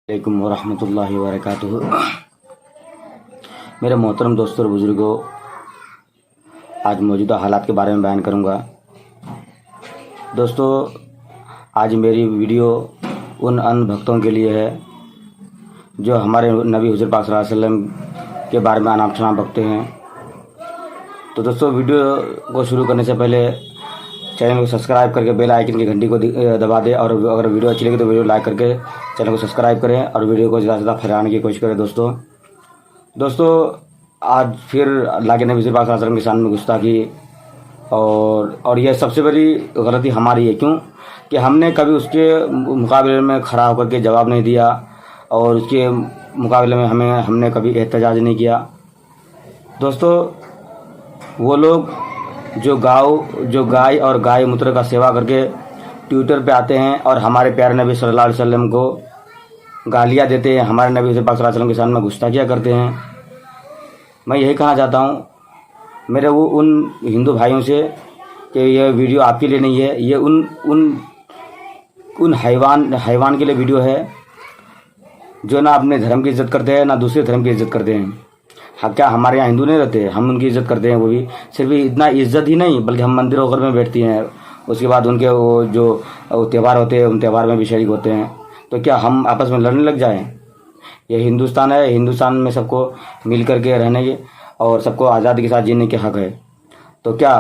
अलैकुम वरहमतुल्लाहि वबरकातुहू। मेरे मोहतरम दोस्तों और बुज़ुर्गों, आज मौजूदा हालात के बारे में बयान करूंगा। दोस्तों, आज मेरी वीडियो उन अन्य भक्तों के लिए है जो हमारे नबी हुज़ूर पाक सल्लल्लाहु अलैहि वसल्लम के बारे में अनाप शनाप बकते हैं। तो दोस्तों, वीडियो को शुरू करने से पहले चैनल को सब्सक्राइब करके बेल आइकन की घंटी को दबा दें, और अगर वीडियो अच्छी लगे तो वीडियो लाइक करके चैनल को सब्सक्राइब करें और वीडियो को ज़्यादा से ज़्यादा फैलाने की कोशिश करें। दोस्तों, आज फिर अल्लाह के नबी पाक सल्लल्लाहु अलैहि वसल्लम के सामने गुस्ताखी और यह सबसे बड़ी गलती हमारी है। क्यों कि हमने कभी उसके मुकाबले में खड़ा होकर के जवाब नहीं दिया और उसके मुकाबले में हमने कभी एहतजाज नहीं किया। दोस्तों, वो लोग जो गाय और गाय मूत्र का सेवा करके ट्विटर पे आते हैं और हमारे प्यारे नबी सल्लल्लाहु अलैहि वसल्लम को गालियाँ देते हैं, हमारे नबी पाक सल्लल्लाहु अलैहि वसल्लम के सामने गुस्ताखियाँ करते हैं। मैं यही कहना चाहता हूँ मेरे वो उन हिंदू भाइयों से कि यह वीडियो आपके लिए नहीं है, ये उन हैवान के लिए वीडियो है जो ना अपने धर्म की इज्जत करते हैं ना दूसरे धर्म की इज्जत करते हैं। हाँ, क्या हमारे यहाँ हिंदू नहीं रहते? हम उनकी इज्जत करते हैं। वो भी सिर्फ इतना इज्जत ही नहीं बल्कि हम मंदिरों वगैरह में बैठती हैं, उसके बाद उनके वो जो त्यौहार होते हैं उन त्यौहार में भी शरीक होते हैं। तो क्या हम आपस में लड़ने लग जाएं? ये हिंदुस्तान है, हिंदुस्तान में सबको मिल करके रहने के और सबको आज़ादी के साथ जीने के हक़ है। तो क्या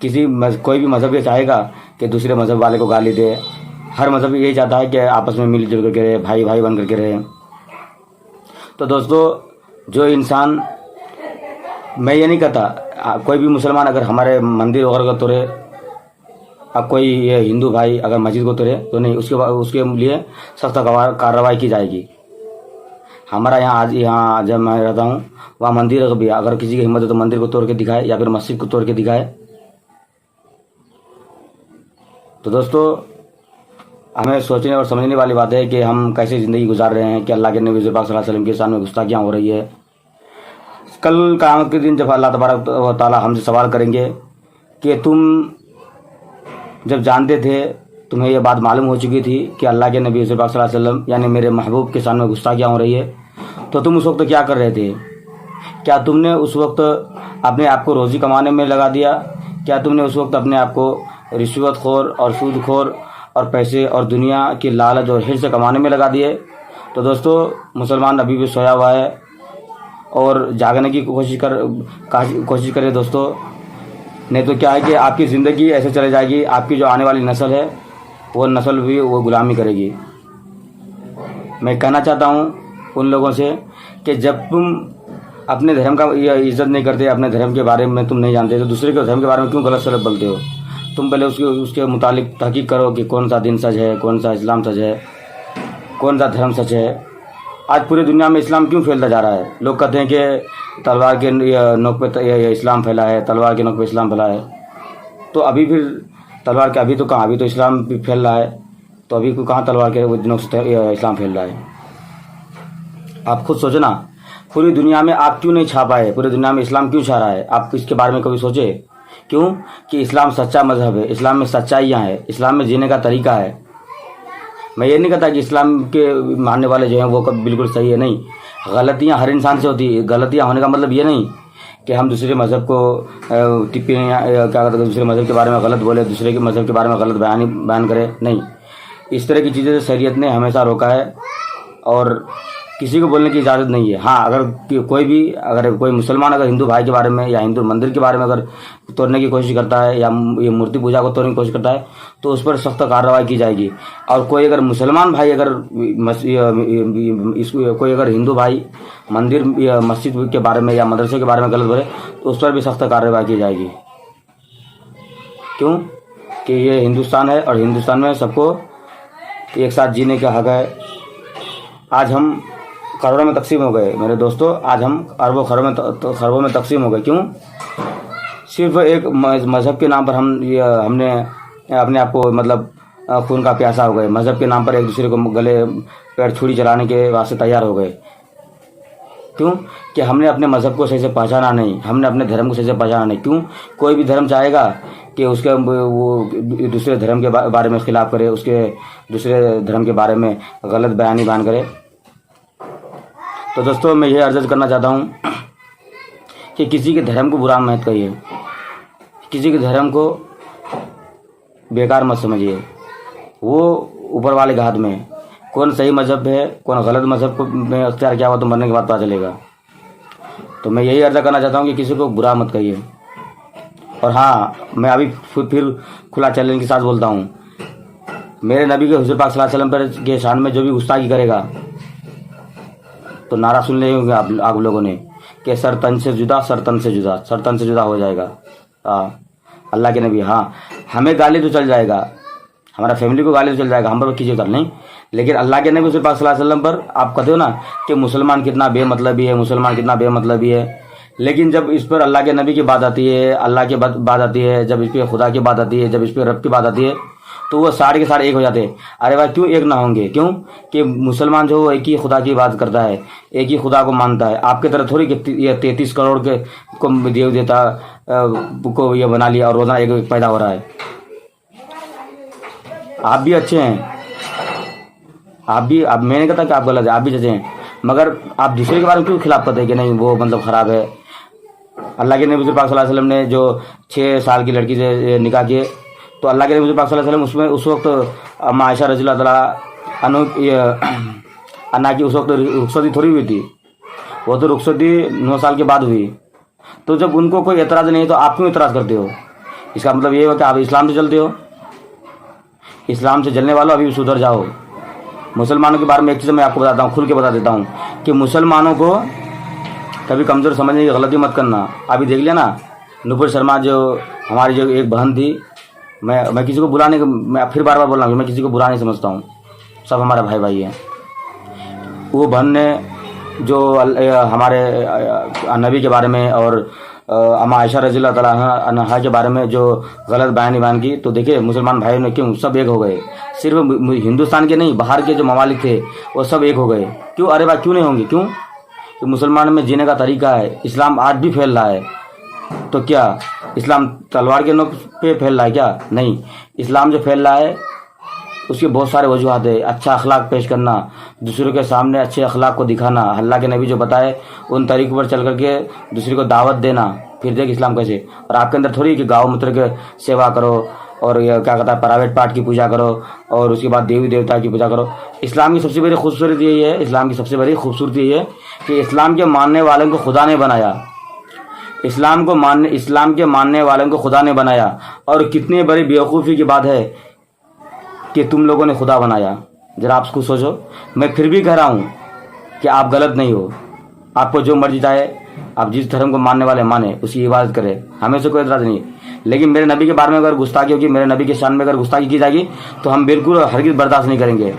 कोई भी मज़हब ये चाहेगा कि दूसरे मज़हब वाले को गाली दे? हर मज़हब यही चाहता है कि आपस में मिलजुल करके रहे, भाई भाई बन करके रहे। तो दोस्तों, जो इंसान, मैं ये नहीं कहता कोई भी मुसलमान अगर हमारे मंदिर वगैरह को तोड़े, अब कोई ये हिंदू भाई अगर मस्जिद को तोड़े तो नहीं, उसके लिए सख्त कार्रवाई की जाएगी। हमारा यहाँ जब मैं रहता हूँ वहाँ मंदिर भी, अगर किसी की हिम्मत है तो मंदिर को तोड़ के दिखाए या फिर मस्जिद को तोड़ के दिखाए। तो दोस्तों, हमें सोचने और समझने वाली बात है कि हम कैसे ज़िंदगी गुजार रहे हैं कि अल्लाह के नबी पाक सल्लल्लाहु अलैहि वसल्लम के सामने गुस्ताखियाँ हो रही है। कल क़यामत के दिन जब अल्लाह तबारक व तआला हमसे सवाल करेंगे कि तुम जब जानते थे, तुम्हें यह बात मालूम हो चुकी थी कि अल्लाह के नबी पाक सल्लल्लाहु अलैहि वसल्लम यानी मेरे महबूब के सामने गुस्ताखियाँ हो रही है, तो तुम उस वक्त क्या कर रहे थे? क्या तुमने उस वक्त अपने आप को रोज़ी कमाने में लगा दिया? क्या तुमने उस वक्त अपने आप को रिश्वतखोर और सूदखोर और पैसे और दुनिया की लालच और हिर्स कमाने में लगा दिए? तो दोस्तों, मुसलमान अभी भी सोया हुआ है और जागने की कोशिश करें दोस्तों। नहीं तो क्या है कि आपकी ज़िंदगी ऐसे चले जाएगी, आपकी जो आने वाली नस्ल है वो नस्ल भी वो गुलामी करेगी। मैं कहना चाहता हूँ उन लोगों से कि जब तुम अपने धर्म का इज्जत नहीं करते, अपने धर्म के बारे में तुम नहीं जानते, तो दूसरे के धर्म के बारे में क्यों गलत सलत बोलते हो? तुम पहले उसके मुतालिक तहकीक करो कि कौन सा दिन सच है, कौन सा इस्लाम सच है, कौन सा धर्म सच है। आज पूरी दुनिया में इस्लाम क्यों फैलता जा रहा है? लोग कहते हैं कि तलवार के नोक पे इस्लाम फैला है, तलवार के नोक पे इस्लाम फैला है। तो अभी फिर तलवार के अभी तो कहाँ, अभी तो इस्लाम भी फैल रहा है, तो अभी को कहाँ तलवार के नोक से इस्लाम फैल रहा है? आप खुद सोचो ना, पूरी दुनिया में आप क्यों नहीं छा पाए? पूरी दुनिया में इस्लाम क्यों छा रहा है? आप इसके बारे में कभी सोचे? क्यों कि इस्लाम सच्चा मज़हब है, इस्लाम में सच्चाइयाँ हैं, इस्लाम में जीने का तरीका है। मैं ये नहीं कहता कि इस्लाम के मानने वाले जो हैं वो कब बिल्कुल सही है, नहीं। गलतियाँ हर इंसान से होती है। गलतियाँ होने का मतलब ये नहीं कि हम दूसरे मज़हब को टिप्पणियाँ क्या करते, दूसरे मज़हब के बारे में गलत बोले, दूसरे के मज़हब के बारे में गलत बयान करें, नहीं। इस तरह की चीज़ें शरीयत ने हमेशा रोका है और किसी को बोलने की इजाज़त नहीं है। हाँ, अगर कोई मुसलमान अगर हिंदू भाई के बारे में या हिंदू मंदिर के बारे में अगर तोड़ने की कोशिश करता है या ये मूर्ति पूजा को तोड़ने की कोशिश करता है तो उस पर सख्त कार्रवाई की जाएगी। और कोई अगर मुसलमान भाई कोई अगर हिंदू भाई मंदिर या मस्जिद के बारे में या मदरसे के बारे में गलत बोले तो उस पर भी सख्त कार्रवाई की जाएगी। क्यों कि ये हिंदुस्तान है और हिंदुस्तान में सबको एक साथ जीने का हक़ है। आज हम करोड़ों में तकसीम हो गए मेरे दोस्तों, आज हम अरबों खरबों में तकसीम हो गए। क्यों? सिर्फ एक मज़हब के नाम पर हमने अपने आप को मतलब खून का प्यासा हो गए। मज़हब के नाम पर एक दूसरे को गले पैर छुरी चलाने के वास्ते तैयार हो गए। क्यों कि हमने अपने मज़हब को सही से पहचाना नहीं, हमने अपने धर्म को सही से पहचाना नहीं। क्यों? कोई भी धर्म चाहेगा कि उसके वो दूसरे धर्म के बारे में खिलाफ करे, उसके दूसरे धर्म के बारे में गलत बयान करे। तो दोस्तों मैं ये अर्ज करना चाहता हूँ कि किसी के धर्म को बुरा मत कहिए, किसी के धर्म को बेकार मत समझिए। वो ऊपर वाले के हाथ में है, कौन सही मज़हब है कौन गलत मज़हब को में अख्तियार किया हुआ तो मरने के बाद पता चलेगा। तो मैं यही अर्ज़ा करना चाहता हूँ कि किसी को बुरा मत कहिए। और हाँ, मैं अभी फिर खुला चैलेंज के साथ बोलता हूँ, मेरे नबी के हुज़ूर पाक सल्लल्लाहु अलैहि वसल्लम पर के शान में जो भी गुस्ताखी करेगा तो नारा सुन ले होंगे आप लोगों ने कि सर तन से जुदा, सर तन से जुदा, सर तन से जुदा हो जाएगा। अल्लाह के नबी, हाँ हमें गाली तो चल जाएगा, हमारा फैमिली को गाली तो चल जाएगा, हम पर कीजिए कर नहीं, लेकिन अल्लाह के नबी हुज़ूर पाक सल्लल्लाहु अलैहि वसल्लम पर आप कहते हो ना कि मुसलमान कितना बेमतलबी है, मुसलमान कितना बेमतलबी है। लेकिन जब इस पर अल्लाह के नबी की बात आती है, अल्लाह की बात आती है, जब इस पर खुदा की बात आती है, जब इस पर रब की बात आती है, तो वो सारे के सारे एक हो जाते हैं। अरे भाई क्यों एक ना होंगे? क्यों कि मुसलमान जो एक ही खुदा की बात करता है, एक ही खुदा को मानता है। आपके तरह थोड़ी कि ये 33 करोड़ के को देव देता को ये बना लिया और रोज़ाना एक पैदा हो रहा है। आप भी अच्छे हैं, आप भी, अब मैंने कहा कि आप गलत है, आप भी अच्छे हैं, मगर आप दूसरे के बारे में क्यों खिलाफ करते हैं कि नहीं वो मतलब ख़राब है। अल्लाह के नबी पाक सल्लल्लाहु अलैहि वसल्लम ने जो 6 साल की लड़की से निकाह किए, तो अल्लाह के नबी पाक सल्लल्लाहु अलैहि वसल्लम उसमें उस वक्त अम्मा आयशा रज़ियल्लाहु तआला अन्ना की उस वक्त रुखसती थोड़ी हुई थी, वो तो रुखसती 9 साल के बाद हुई। तो जब उनको कोई एतराज़ नहीं तो आप क्यों एतराज़ करते हो? इसका मतलब ये हो कि आप इस्लाम से चलते हो। इस्लाम से जलने वालों अभी भी सुधर जाओ। मुसलमानों के बारे में एक चीज़ मैं आपको बताता हूँ, खुल के बता देता हूँ कि मुसलमानों को कभी कमज़ोर समझने की गलती मत करना। अभी देख लिया ना, नुपुर शर्मा जो हमारी जो एक बहन थी, मैं किसी को बुलाने का, मैं फिर बार बार बोल रहा हूँ, मैं किसी को बुरा नहीं समझता हूँ, सब हमारे भाई भाई हैं। वो बहन ने जो हमारे नबी के बारे में और अम्मा आयशा रज़ियल्लाहु तआला अन्हा के बारे में जो गलत बयान की, तो देखिए मुसलमान भाइयों ने क्यों सब एक हो गए। सिर्फ हिंदुस्तान के नहीं, बाहर के जो ममालिक थे वो सब एक हो गए। क्यों? अरे भाई क्यों नहीं होंगे? क्यों कि मुसलमान में जीने का तरीका है। इस्लाम आज भी फैल रहा है, तो क्या इस्लाम तलवार के नोक पे फैल रहा है क्या? नहीं, इस्लाम जो फैल रहा है उसके बहुत सारे वजूहात है। अच्छा अखलाक पेश करना, दूसरों के सामने अच्छे अखलाक को दिखाना, अल्लाह के नबी जो बताए उन तरीक़ों पर चल करके दूसरे को दावत देना, फिर देख इस्लाम कैसे। और आपके अंदर थोड़ी कि गाँव मूत्र के सेवा करो और ये क्या कहता है प्राइवेट पार्ट की पूजा करो और उसके बाद देवी देवता की पूजा करो। इस्लाम की सबसे बड़ी खूबसूरती यही है, इस्लाम की सबसे बड़ी खूबसूरती यही है कि इस्लाम के मानने वालों को खुदा ने बनाया। इस्लाम के मानने वालों को खुदा ने बनाया। और कितनी बड़ी बेवकूफ़ी की बात है कि तुम लोगों ने खुदा बनाया। जरा आप खुद सोचो। मैं फिर भी कह रहा हूँ कि आप गलत नहीं हो, आपको जो मर्जी चाहे, आप जिस धर्म को मानने वाले माने, उसकी इबादत करें, हमें से कोई एतराज़ नहीं। लेकिन मेरे नबी के बारे में अगर गुस्ताखी होगी, मेरे नबी के शान में अगर गुस्ताखी की जाएगी, तो हम बिल्कुल हरगिज़ बर्दाश्त नहीं करेंगे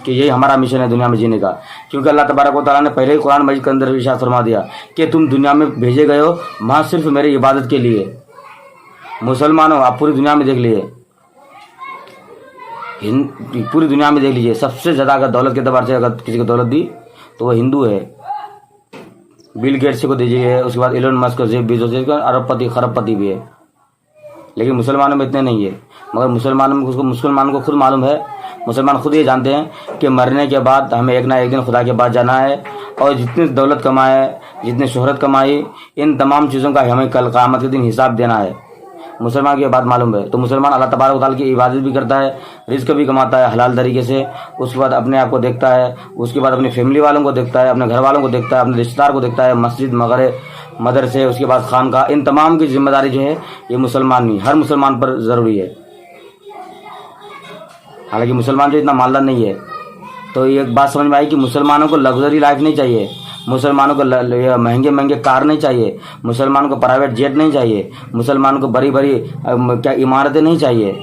कि यही हमारा मिशन है दुनिया में जीने का। क्योंकि अल्लाह तबारक व तआला ने पहले ही कुरान मजीद के अंदर इरशाद फरमा दिया कि तुम दुनिया में भेजे गए हो वहाँ सिर्फ मेरी इबादत के लिए। मुसलमानों, आप पूरी दुनिया में देख लीजिए, पूरी दुनिया में देख लीजिए, सबसे ज़्यादा अगर दौलत के एतबार से अगर किसी को दौलत दी तो वो हिंदू है। बिल गेट्स को दीजिए, उसके बाद एलन मस्क को, जेफ बेजोस, अरबपति खरबपति भी है। लेकिन मुसलमानों में इतने नहीं है। मगर मुसलमानों को खुद मालूम है, मुसलमान खुद ये जानते हैं कि मरने के बाद हमें एक ना एक दिन खुदा के पास जाना है। और जितनी दौलत कमाए, जितनी शोहरत कमाई, इन तमाम चीज़ों का हमें कल क़यामत के दिन हिसाब देना है। मुसलमान की ये बात मालूम है। तो मुसलमान अल्लाह तबारक व तआला की इबादत भी करता है, रिज़्क़ भी कमाता है हलाल तरीके से, उसके बाद अपने आप को देखता है, उसके बाद अपनी फैमिली वालों को देखता है, अपने घर वालों को देखता है, अपने रिश्तेदार को देखता है, मस्जिद मदरसे, उसके बाद खानका, इन तमाम की जिम्मेदारी जो है ये मुसलमान नहीं, हर मुसलमान पर ज़रूरी है। हालांकि मुसलमान जो इतना मालदार नहीं है। तो ये एक बात समझ में आई कि मुसलमानों को लग्जरी लाइफ नहीं चाहिए, मुसलमानों को महंगे महंगे कार नहीं चाहिए, मुसलमानों को प्राइवेट जेट नहीं चाहिए, मुसलमानों को बड़ी बड़ी क्या इमारतें नहीं चाहिए।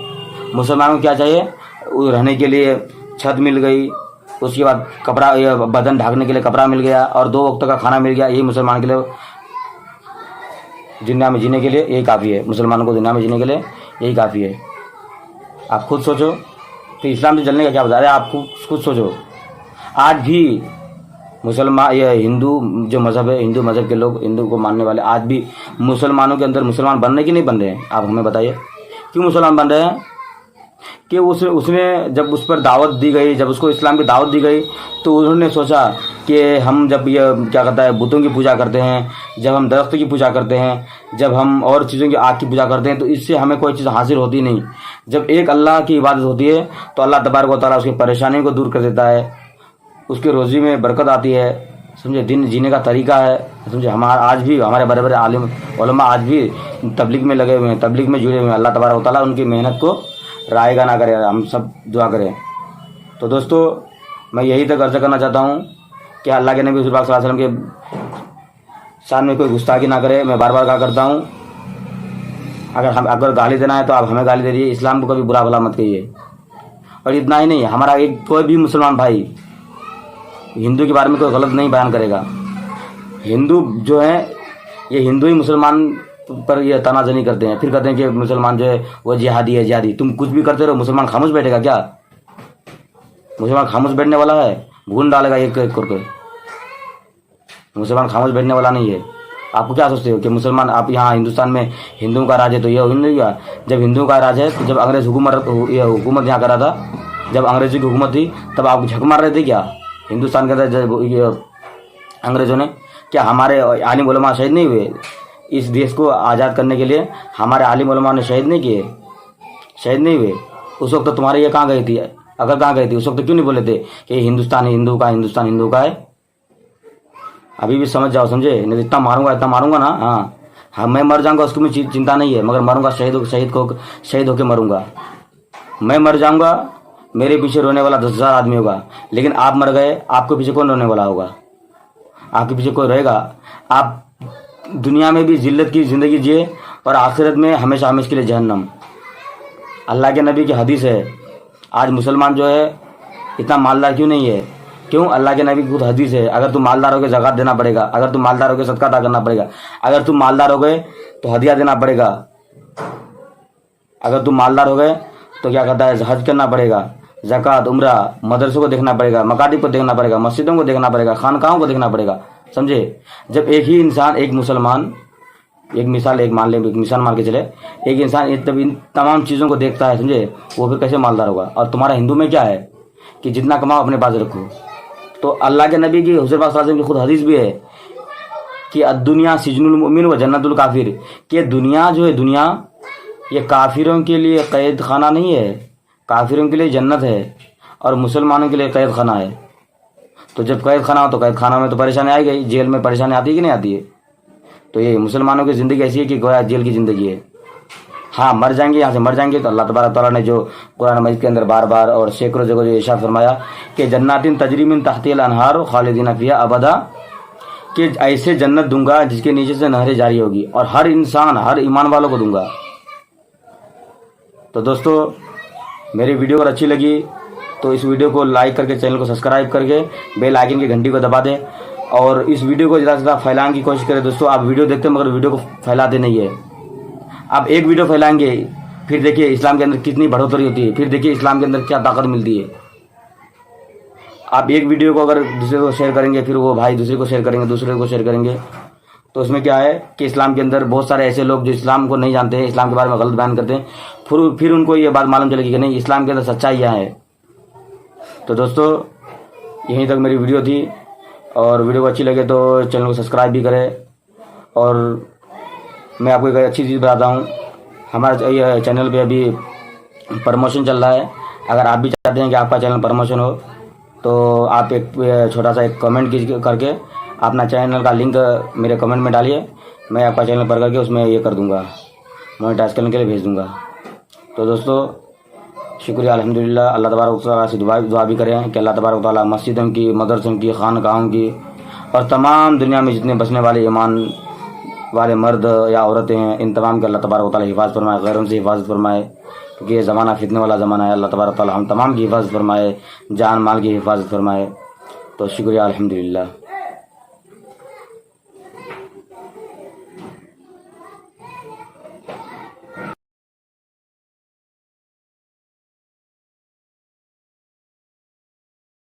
मुसलमानों को क्या चाहिए? रहने के लिए छत मिल गई, उसके बाद कपड़ा, बदन ढकने के लिए कपड़ा मिल गया और 2 वक्त का खाना मिल गया। यही मुसलमान के लिए दुनिया में जीने के लिए यही काफ़ी है। मुसलमानों को दुनिया में जीने के लिए यही काफ़ी है। आप खुद सोचो कि इस्लाम से जलने का क्या बता रहे हैं। आप खुद सोचो। आज भी मुसलमान, या हिंदू जो मज़हब है, हिंदू मज़हब के लोग, हिंदू को मानने वाले आज भी मुसलमानों के अंदर मुसलमान बन रहे कि नहीं बन रहे हैं? आप हमें बताइए, क्यों मुसलमान बन रहे हैं? कि उसने जब उस पर दावत दी गई, जब उसको इस्लाम की दावत दी गई, तो उन्होंने सोचा कि हम जब ये क्या कहता है बुतों की पूजा करते हैं, जब हम दरख्त की पूजा करते हैं, जब हम और चीज़ों की आग की पूजा करते हैं, तो इससे हमें कोई चीज़ हासिल होती नहीं। जब एक अल्लाह की इबादत होती है तो अल्लाह तबारक व तआला उसकी परेशानियों को दूर कर देता है, उसकी रोज़ी में बरकत आती है। समझे, दिन जीने का तरीका है। समझे, हमारा आज भी हमारे बड़े बड़े आलिम उलमा आज भी तबलीग में लगे हुए हैं, तबलीग में जुड़े हुए हैं। अल्लाह तबारक व तआला उनकी मेहनत को रायगा ना करे, हम सब दुआ करें। तो दोस्तों, मैं यही तक अर्ज़ करना चाहता हूँ कि अल्लाह के नबी हुज़ूर पाक सल्लल्लाहु अलैहि वसल्लम के शान में कोई गुस्ताखी ना करे। मैं बार बार कहा करता हूँ, अगर गाली देना है तो आप हमें गाली दे दीजिए, इस्लाम को कभी बुरा भला मत कहिए। और इतना ही नहीं, हमारा एक कोई भी मुसलमान भाई हिंदू के बारे में कोई गलत नहीं बयान करेगा। हिंदू जो है ये हिंदू ही मुसलमान पर ये तनाजनी करते हैं, फिर कहते हैं कि मुसलमान जो है वो जिहादी है। जिहादी तुम कुछ भी करते रहो, मुसलमान खामोश बैठेगा क्या? मुसलमान खामोश बैठने वाला है? भून डालेगा एक एक करके। मुसलमान खामोश बैठने वाला नहीं है। आपको क्या सोचते हो कि मुसलमान, आप यहाँ हिंदुस्तान में हिंदुओं का राज है तो ये हिंदू हुआ? जब हिंदुओं का राज है तो जब अंग्रेज हुकूमत यहाँ करा था, जब अंग्रेजी की हुकूमत थी, तब आप झक मार रहे थे क्या हिंदुस्तान के अंदर? जब अंग्रेजों ने, क्या हमारे आलिम उलमा शहीद नहीं हुए? इस देश को आज़ाद करने के लिए हमारे आलिम उलमा ने शहीद नहीं किए? शहीद नहीं हुए? उस वक्त तो तुम्हारे ये कहाँ गई थी? अगर कहाँ गई थी उस वक्त तो क्यों नहीं बोले थे कि हिंदुस्तान हिंदू का, हिंदुस्तान हिंदू का है? अभी भी समझ जाओ, समझे? नहीं इतना मारूंगा ना। हाँ, मैं मर जाऊंगा उसकी मुझे चिंता नहीं है, मगर मरूंगा शहीद होके मरूंगा। मैं मर जाऊंगा, मेरे पीछे रोने वाला 10,000 आदमी होगा, लेकिन आप मर गए, आपके पीछे कौन रोने वाला होगा? आपके पीछे कोई रहेगा? आप दुनिया में भी जिल्लत की ज़िंदगी जिए और आखिरत में हमेशा हमेशा के लिए जहन्नम। अल्लाह के नबी की हदीस है। आज मुसलमान जो है इतना मालदार क्यों नहीं है? क्यों? अल्लाह के नबी की खुद हदीस है, अगर तुम मालदार हो गए ज़कात देना पड़ेगा, अगर तुम मालदार हो गए सदका अदा करना पड़ेगा, अगर तुम मालदार हो गए तो हदिया देना पड़ेगा, अगर तुम मालदार हो गए तो क्या कहता है हज करना पड़ेगा, ज़कात, उम्रा, मदरसों को देखना पड़ेगा, मकातिब को देखना पड़ेगा, मस्जिदों को देखना पड़ेगा, खानकाहों को देखना पड़ेगा। समझे? जब एक ही इंसान, एक मुसलमान, एक मिसाल मान के चले, एक इंसान इन तमाम चीज़ों को देखता है, समझे, वो फिर कैसे मालदार होगा? और तुम्हारा हिंदू में क्या है कि जितना कमाओ अपने पास रखो। तो अल्लाह के नबी की हुज़ूर पाक सल्लल्लाहु अलैहि वसल्लम की खुद हदीस भी है कि दुनिया सिजनुल मुमिन व जन्नतुल काफिर, कि दुनिया जो है, दुनिया ये काफिरों के लिए कैद खाना नहीं है, काफिरों के लिए जन्नत है और मुसलमानों के लिए कैद खाना है। तो जब कैद खाना हो तो कैद खाना में तो परेशानी आई गई, जेल में परेशानी आती है कि नहीं आती है? तो ये मुसलमानों की ज़िंदगी ऐसी है कि गोया जेल की ज़िंदगी है। हाँ, मर जाएंगे, यहाँ से मर जाएंगे तो अल्लाह तबारक तआला ने जो कुरान मजीद के अंदर बार बार और सैकड़ों जगह जो इरशाद फरमाया कि जन्नातिन तजरी मिन तहतिल अनहार खालिदीन फिहा अबदा, कि ऐसे जन्नत दूंगा जिसके नीचे से नहरें जारी होगी, और हर इंसान, हर ईमान वालों को दूंगा। तो दोस्तों, मेरी वीडियो अगर अच्छी लगी तो इस वीडियो को लाइक करके, चैनल को सब्सक्राइब करके, बेल आइकन की घंटी को दबा दें और इस वीडियो को ज़्यादा से ज़्यादा फैलाने की कोशिश करें। दोस्तों, आप वीडियो देखते हैं मगर वीडियो को फैलाते नहीं है। आप एक वीडियो फैलाएंगे, फिर देखिए इस्लाम के अंदर कितनी बढ़ोतरी होती है, फिर देखिए इस्लाम के अंदर क्या ताकत मिलती है। आप एक वीडियो को अगर दूसरे को शेयर करेंगे, फिर वो भाई दूसरे को शेयर करेंगे, दूसरे को शेयर करेंगे, तो उसमें क्या है कि इस्लाम के अंदर बहुत सारे ऐसे लोग जो इस्लाम को नहीं जानते हैं, इस्लाम के बारे में गलत बयान करते हैं, फिर उनको ये बात मालूम चलेगी कि नहीं, इस्लाम के अंदर सच्चाई यहाँ है। तो दोस्तों, यहीं तक मेरी वीडियो थी, और वीडियो को अच्छी लगे तो चैनल को सब्सक्राइब भी करें। और मैं आपको एक अच्छी चीज़ बताता हूँ, हमारे चैनल पे अभी प्रमोशन चल रहा है। अगर आप भी चाहते हैं कि आपका चैनल प्रमोशन हो तो आप एक छोटा सा एक कमेंट करके अपना चैनल का लिंक मेरे कमेंट में डालिए, मैं आपका चैनल पर करके उसमें ये कर दूँगा, मोनेटाइज करने के लिए भेज दूँगा। तो दोस्तों, शुक्रिया, अल्हम्दुलिल्लाह। अल्लाह तबारक व तआला से दुआ भी करें कि अल्लाह तबारक व तआला मस्जिदों की, मदरसों की, खानकाहों की और तमाम दुनिया में जितने बसने वाले ईमान वाले मर्द या औरतें हैं, इन तमाम के अल्लाह तबारक व तआला हिफाज़त फरमाए, गैरों से हिफाज़त फरमाए, क्योंकि ये ज़माना फितने वाला ज़माना है। अल्लाह तबारक व तआला हम तमाम की हिफाज़त फरमाए, जान माल की हिफाज़त फरमाए। तो शुक्रिया, अल्हम्दुलिल्लाह।